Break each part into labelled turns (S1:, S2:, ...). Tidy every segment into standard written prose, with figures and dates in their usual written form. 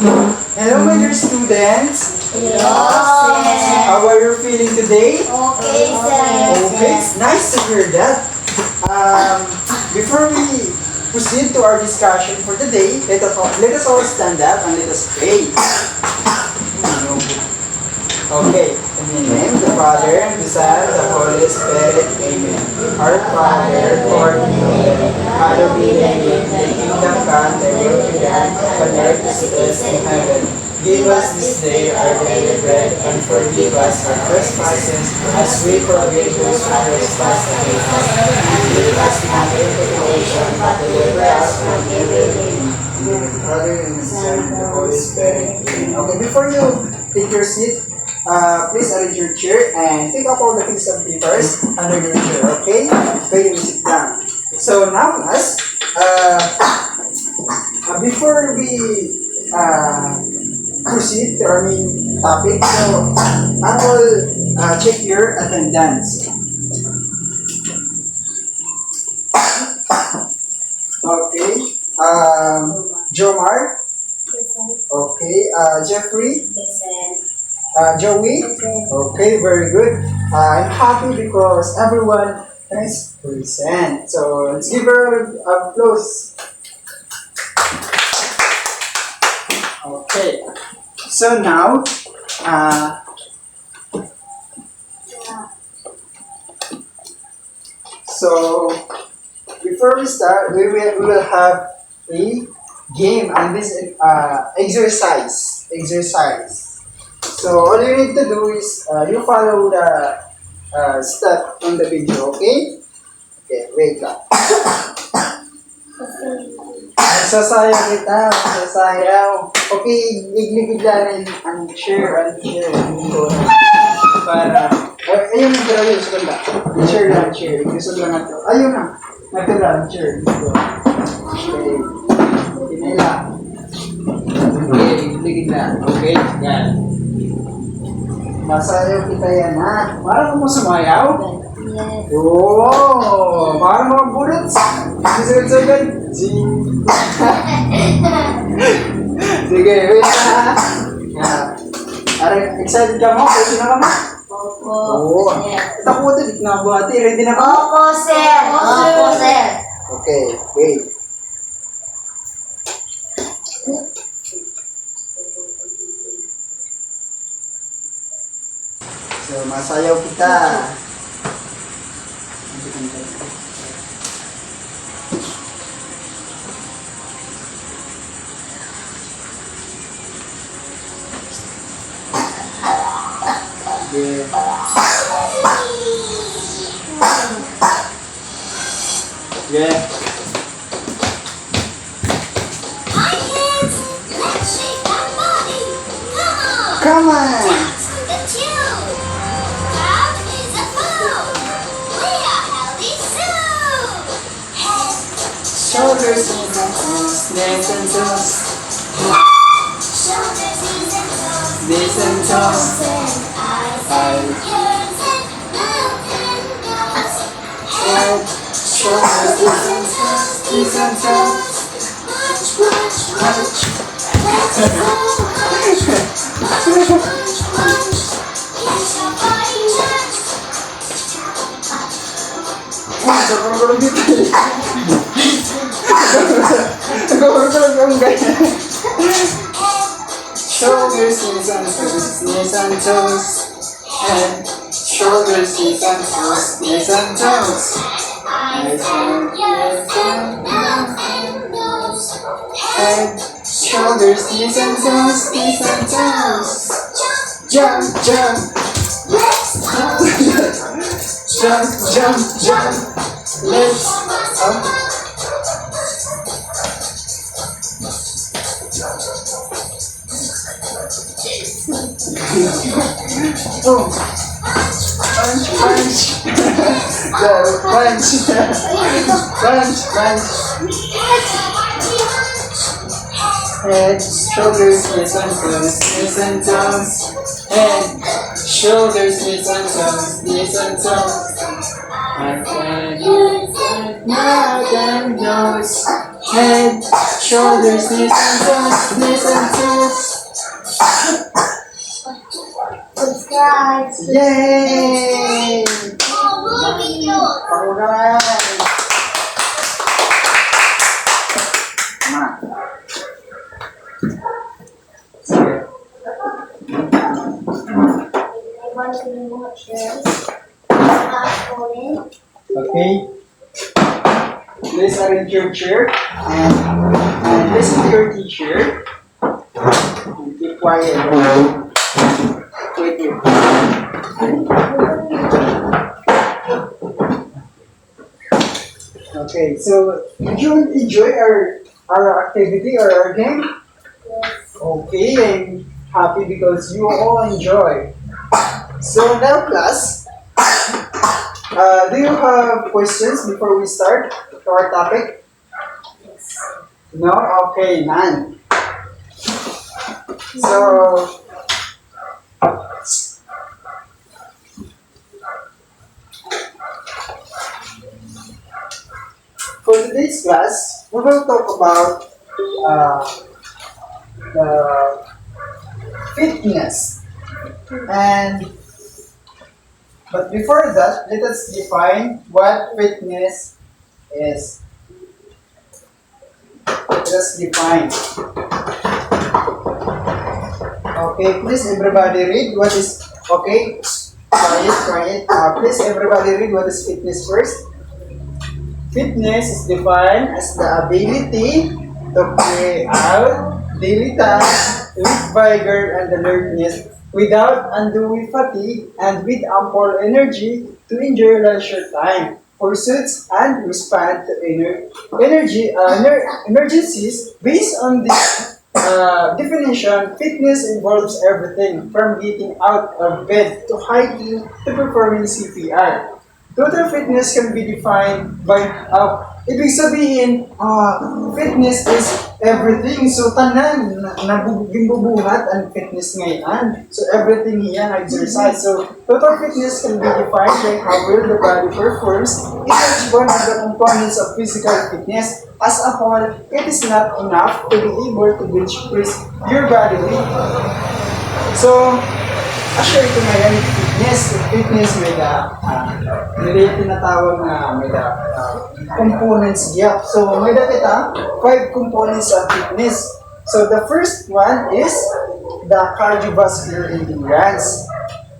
S1: Hello, my dear students.
S2: Hello, sir.
S1: How are you feeling today?
S2: Okay, sir.
S1: Okay, it's nice to hear that. Before we proceed to our discussion for today, let us all stand up and let us pray. Okay, in the name of the Father, and the Son, and the Holy Spirit, Amen. Our Father, who art in heaven, hallowed be thy name. Thy kingdom come, thy will be done, on earth as it is in heaven. Give us this day our daily bread, and forgive us our trespasses, as we forgive those who trespass against us. And lead us not into temptation, but deliver us from evil. In the name of the Father, and the Son, and the Holy Spirit. Amen. Okay, before you take your seat, please arrange your chair and take up all the pieces of papers under your chair, okay? Okay, you sit down. So now, class, before we proceed to our main topic, so I will check your attendance. Okay, Jomar, okay, Jeffrey, Joey? Okay, very good. I'm happy because everyone is present. So let's give her a applause. Okay. So now, so before we start, we will have a game and this exercise. So all you need to do is you follow the step on the video, okay? Okay, wait lang. Magsasayaw kita, magsasayaw. Okay, bigla na ang share dito. Para, ayun na tira yun, saganda. Share. Gusto lang natin. Ayun na, natira, share dito. Okay, pinila. Okay, bigla. Okay, yan. Masayaw kita yan, ha? Parang mo sumayaw?
S2: Yes.
S1: Oo! Parang mga bullets! Sagad! Sige, wait na, ha? Excited ka mo? Ready na ka mo?
S2: Opo,
S1: Oo.
S2: sir.
S1: Takutin, di na buhati. Ready na ka?
S2: Opo, sir. Opo, sir.
S1: Okay, wait. So, masayaw kita. Yeah. Yeah.
S3: Hi kids, let's shake that body. Come on.
S1: Come on!
S3: Dance with the tune. Crowd is a fool. We are healthy soup. Head,
S1: Shoulders and toes, knees and toes,
S3: shoulders, knees and toes.
S1: knees and toes.
S3: And eyes,
S1: Eyes.
S3: ears and mouth and nose.
S1: Head, shoulders, knees and toes.
S3: March. Let's go march. March. Get your body march.
S1: Nagkaroon dito. Nagkaroon ang ganyan. Shoulders, knees and toes. Head, shoulders, knees and toes, knees and toes.
S3: Eyes and ears and mouth and nose.
S1: Head, shoulders, knees and toes, knees and toes.
S3: Jump,
S1: Jump,
S3: let's go.
S1: jump. Let's up. Oh, punch. Punch. Head, shoulders, knees and toes, knees and toes. Head, shoulders, knees and toes, knees and toes. And then mouth and nose. head, shoulders, knees and toes, knees and toes.
S2: Subscribe.
S1: Yay!
S3: Oh, video.
S1: Alright. Ma. Sige.
S2: I want to remove chairs. Start going.
S1: Okay. Please arrange your chair and listen to your teacher. And keep quiet. Wait here. Okay, so did you enjoy our activity or our game?
S2: Yes.
S1: Okay, I'm happy because you all enjoy. So now class, do you have questions before we start our topic?
S2: Yes.
S1: No? Okay, none. So, for today's class, we will talk about the fitness. And but before that, let us define what fitness is. Let us define. Okay, please everybody read what is, okay, quiet. Please everybody read what is fitness first. Fitness is defined as the ability to carry out daily tasks with vigor and alertness without undue fatigue and with ample energy to enjoy leisure time, pursuits, and respond to emergencies. Based on this definition, fitness involves everything from getting out of bed to hiking to performing CPR. Total fitness can be defined by, ibig sabihin, fitness is everything. So, tanan, gimbubuhat ang fitness ngayon. So, everything yan, exercise. So, total fitness can be defined by how well the body performs in each one of the components of physical fitness. As a whole, it is not enough to be able to express your body weight. So, assure ko ngayon, fitness may nila tinatawag na may components gap. So, may kita 5 components of fitness. So, the first one is the cardiovascular endurance.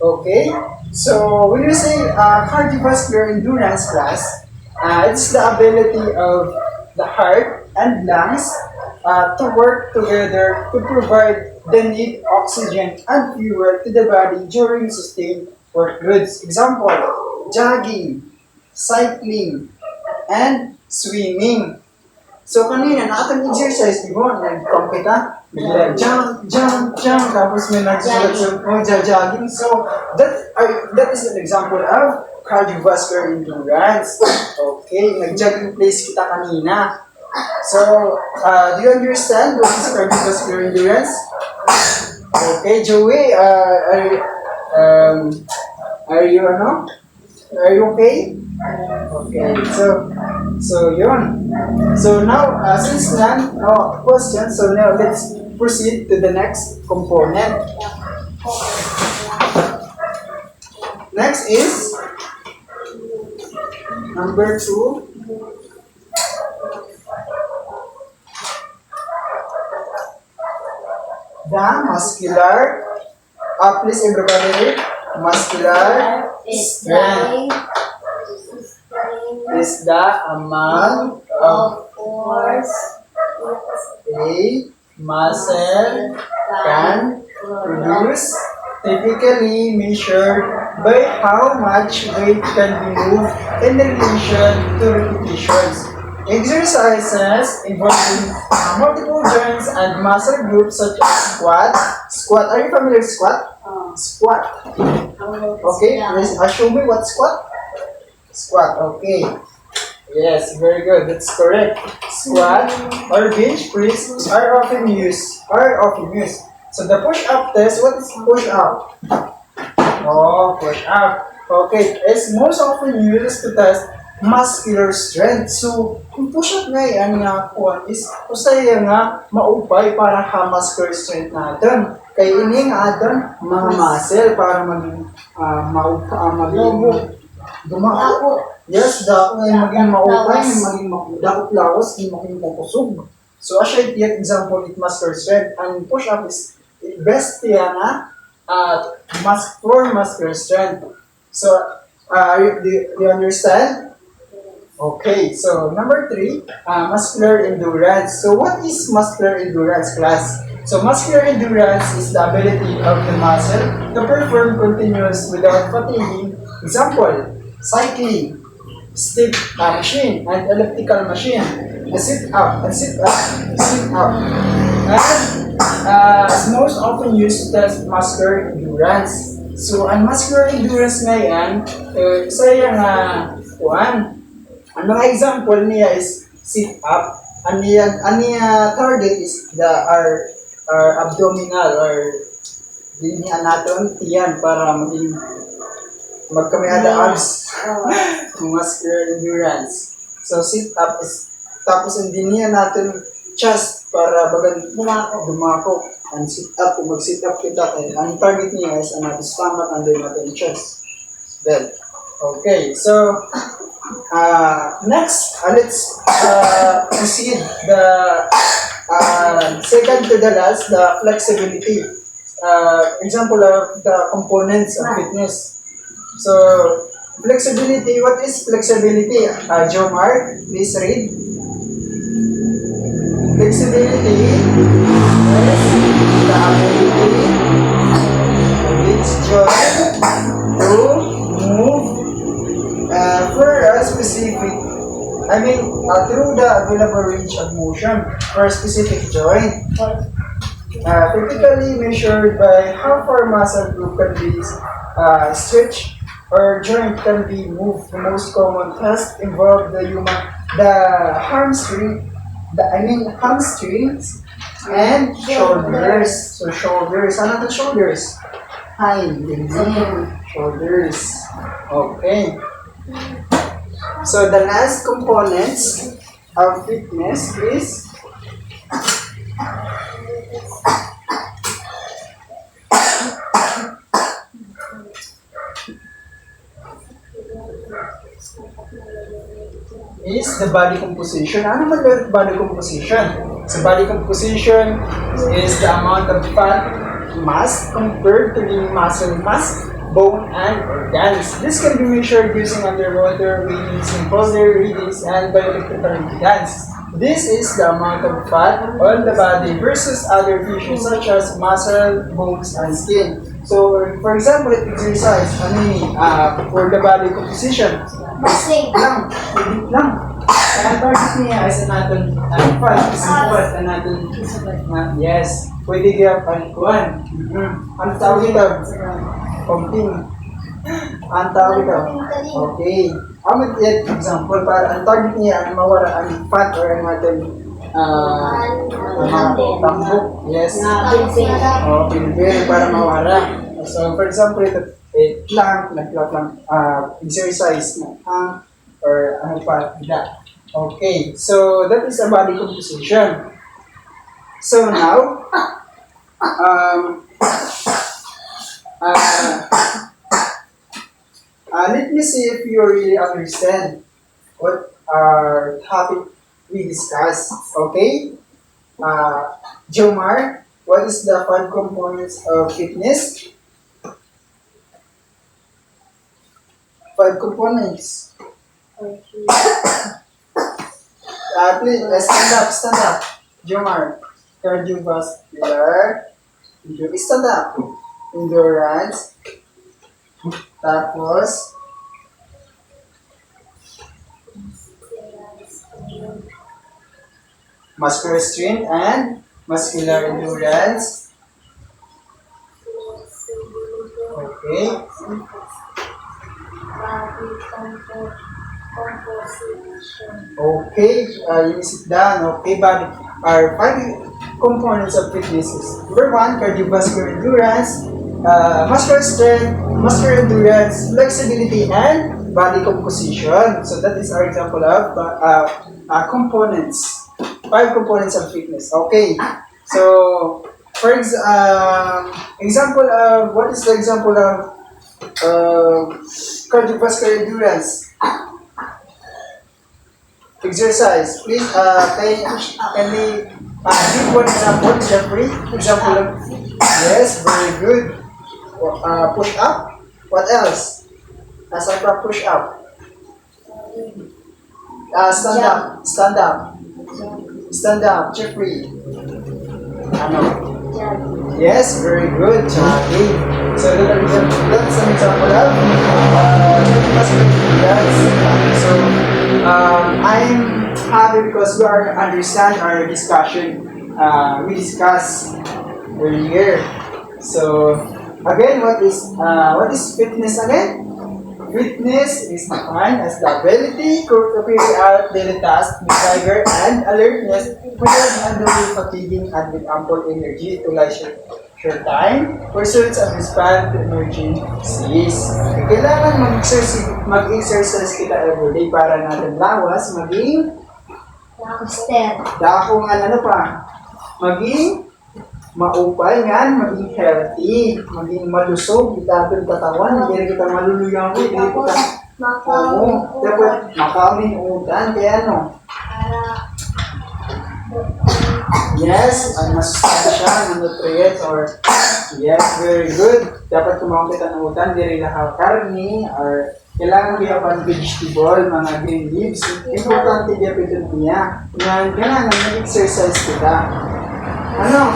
S1: Okay? So, when you say cardiovascular endurance class, it's the ability of the heart and lungs to work together to provide the need oxygen and fuel to the body during sustained workloads. Example, jogging, cycling, and swimming. So kanina, nakatang exercise, di ba? Nag-pump kita, bigla jump, tapos may jogging. So that is an example of cardiovascular endurance. Okay, nag-jogging place kita kanina. So, do you understand what is cardiovascular endurance? Okay, Joey, are you okay? Okay, so yun. So now, since none questions, so now let's proceed to the next component. Next is number 2. The muscular, please everybody read, muscular strength is the amount of
S2: force
S1: a muscle can produce, typically measured by how much weight can be moved in relation to repetitions. Exercises involving multiple joints and muscle groups such as squat. Are you familiar with squat? Squat. Okay, please show me what squat. Squat. Okay. Yes, very good. That's correct. Squat or bench press are often used. So the push-up test. What is push-up? Oh, push-up. Okay, it's most often used to test muscular strength. So, kung push-up nga yan nga kuhan is, usaya nga maupay para ha muscular strength natin. Kaya ini nga aton mga muscle para maging maging dumako. Yes, dako ay maging maupay, maging dakot lawas, maging makusog. So, asya iti example it muscular strength. And push-up is best yan nga for muscular strength. So, do you understand? Okay, so number 3, muscular endurance. So what is muscular endurance, class? So muscular endurance is the ability of the muscle to perform continuous without fatiguing. Example, cycling, stick machine, and elliptical machine. The sit-up, and sit-up, sit-up. And is most often used to test muscular endurance. So, ang muscular endurance na yan, saya nga, ang mga example niya is sit-up. Ang niya target is our abdominal or niya natin tiyan para magkamay abs. Muscular endurance. So, sit-up is, tapos hindi niya natin chest para bagan dumako. And sit-up, kung mag-sit-up kita, ang target niya is ang natin stomach and then natin chest. Then, okay, so, next, let's proceed the second to the last, the flexibility. Example of the components of fitness. So, flexibility, what is flexibility? Jomar, please read. Flexibility is the ability of each joint to move for a specific, through the available range of motion for a specific joint. Typically measured by how far muscle group can be stretched or joint can be moved. The most common test involve the hamstrings and shoulders. So shoulders, ano the shoulders? Hind, shoulders. Okay. So the last components of fitness is the body composition. Ano man yung body composition? So body composition is the amount of fat mass compared to the muscle mass, bone, and organs. This can be measured using underwater readings, impulsor readings, and bioelectrical impedance. This is the amount of fat on the body versus other tissues such as muscle, bones, and skin. So, for example, exercise, for the body composition,
S2: Basing.
S1: lang. Ang target niya is natin fat, yes, pwede kaya panikuan. Ang tawag ito, pumping. Ang tawag ito, okay. Ang example, para ang target niya ang mawala ang fat or ang natin tambok, yes. Pilipil para mawala. So, for example, ito, plank, exercise na or ano pa, that. Okay, so that is a body composition. So now, let me see if you really understand what our topic we discussed. Okay, Jomar, what is the 5 components of fitness? 5 components. Please, stand up. Jomar, cardiovascular, stand up. Endurance, tapos, muscular strength and muscular endurance. Okay. Okay, you sit down. Okay, but our 5 components of fitness is number 1, cardiovascular endurance, muscular strength, muscular endurance, flexibility, and body composition. So that is our example of components. 5 components of fitness. Okay. So, for example of, what is the example of cardiovascular endurance? Exercise. Please, can we give one example, Jeffrey? Example of, yes, very good. Push up. What else? Aside from push up. Stand up. Stand up. Stand up, Jeffrey. Ano? Yes, very good, Charlie. So that's an example of so I'm happy because we are understand our discussion. We discussed earlier. So again, what is fitness again? Fitness is defined as the ability to carry out daily tasks with vigor and alertness without unduly fatiguing and with ample energy to leisure time, pursuits and respond to emergencies. Kailangan mag-exercise kita everyday para natin lawas, maging dakong ano pa, maging maupay nga, maging healthy, maging malusog, kita ating katawan, hindi kita maluluyang ko, hindi kita dapat makaming utan, kaya ano? Yes, ang masustansya, ng nutrients, or yes, very good. Dapat kumakain kita ng utan, di rin karni, or kailangan biyapan vegetable, mga green leaves. Importante diya pito niya. Yan, kailangan mag-exercise kita. Ano?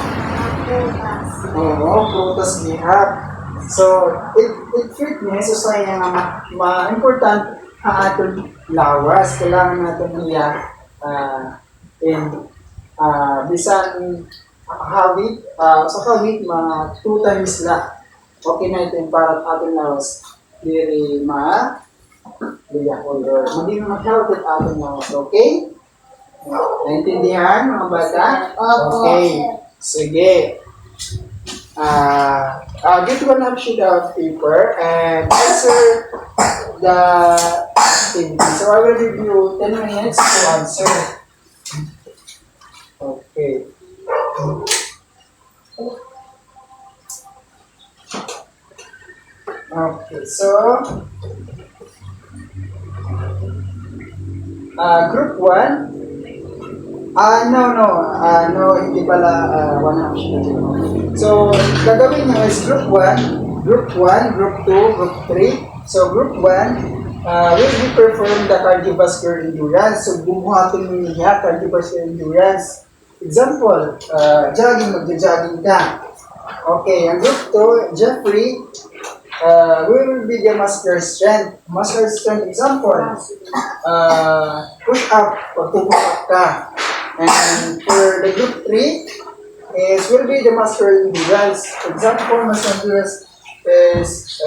S1: Oo, prutas bihap. So, it fitness, so sa nga ma-important ang atong lawas. Kailangan natin niya bisan hawit, sa hawit, mga 2 times la. Okay na ito yung para atong lawas. Diri biyak or hindi na mag-help at atong lawas. Okay? Naintindihan mga bata? Okay. Sige. Get one sheet of paper and answer the activity. So I will give you 10 minutes to answer. Okay. Okay, so group 1. No, hindi pala one half sheet. So, gagawin nyo is group 1, group 2, group 3. So, group 1 will be perform the cardiovascular endurance. So, bumuhatin mo niya cardiovascular endurance. Example, jogging, magja-jogging ka. Okay, ang group 2, Jeffrey, will be the muscular strength. Muscular strength example, push up, pag-push up ka. And for the group 3, will be the muscular endurance. Example, muscular endurance is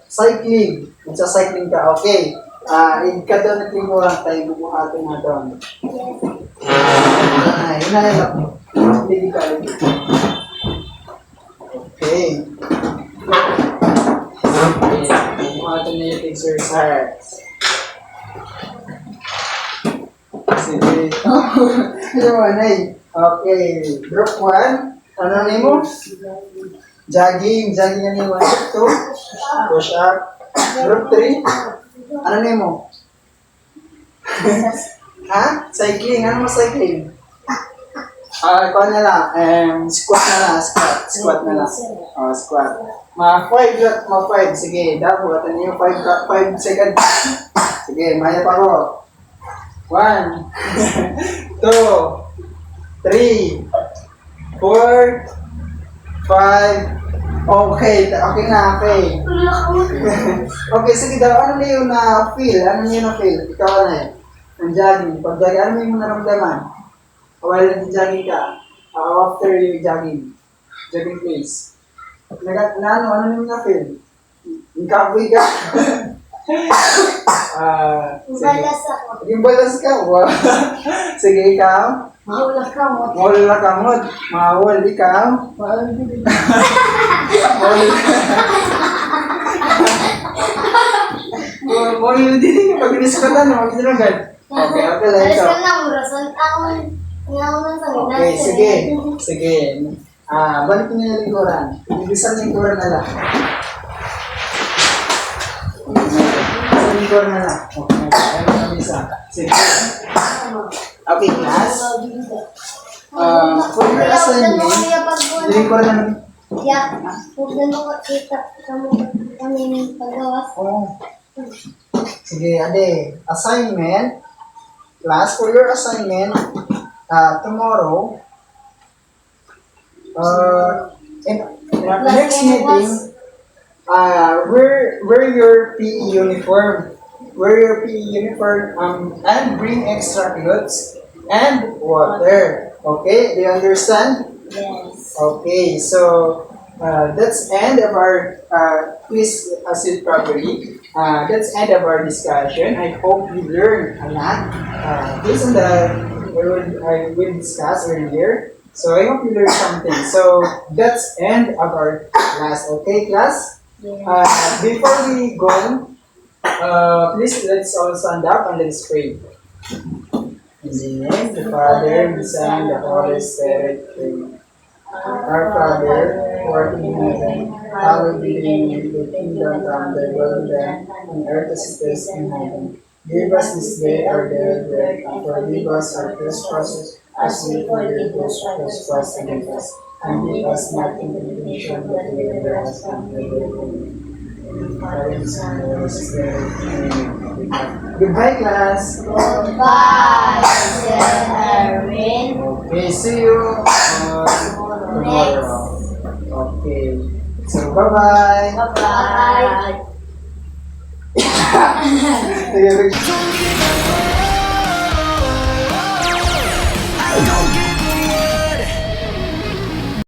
S1: cycling. Magsa-cycling ka, okay. Ikadonatling mo lang tayo, bubuhatin na doon. Hinahilap mo. Hindi ka rin. Okay. Bubuhatin na yung exercise. Sige. Okay. Group 1. Ano na mo? Jogging. Jogging na mo. 2. Push up. Group 3. Ano na mo? Ha? Cycling. Ano mo cycling? Ikaw na lang. Squat na lang. Squat na lang. Squat. Mga 5 lang. Mga 5. Sige. Dapo. At ano yung 5 seconds. Sige. Maya pa ko. 1, 2, 3, 4, 5. Okay, okay na, okay. Okay, sige daw, ano na yung na-feel? Ano na yung na-feel? Ikaw na eh. Ang jogging. Pag jogging, ano yung naramdaman? While nag-jogging ka, after you jogging place. Ano yung na-feel? Yung kapoy ka?
S2: Balas ako.
S1: Yung balas ka? Wow. Sige, ikaw?
S2: Mawala ka mo.
S1: Mawala ka mo. Mawal, ikaw? Mawal. kung yung hindi pag inisukatan, magsinugan. Okay, okay lang
S2: Alis
S1: ito.
S2: ka na, murasan akong ngayon sa
S1: Okay, sige. Sige. Balik niyo yung lingkuran. Ibisan yung lingkuran na lang. Sa lingkuran na lang. Okay, ayun ang isa. Sige. Okay, class. For your assignment, lingkuran na lang.
S2: Ya, huwag na mo kita kami paggawas.
S1: Oh. Sige, ade. Assignment. Class, for your assignment, tomorrow, in our next meeting, wear your PE uniform. Wear your PE uniform and bring extra clothes and water. Okay, do you understand?
S2: Yes.
S1: Okay, so that's end of our quiz acid property. That's end of our discussion. I hope you learned a lot based on the I will discuss earlier. So I hope you learned something. So that's end of our class. Okay, class. Before we go, please let's all stand up and let's pray. In the name of the Father, the Son, the Holy Spirit. Amen. Our Father, who art in heaven, hallowed be thy name. Thy kingdom come, thy will be done, on earth as it is in heaven. Give us this day our daily bread, and forgive us our trespasses, as we forgive those who trespass against us. And lead us not into temptation, but deliver us from evil. Father, Son, and Holy Spirit. Amen. Goodbye, class.
S2: Goodbye, Sir Erwin.
S1: Okay, see you tomorrow. Okay. So, bye-bye.
S2: Bye-bye.
S1: Sige,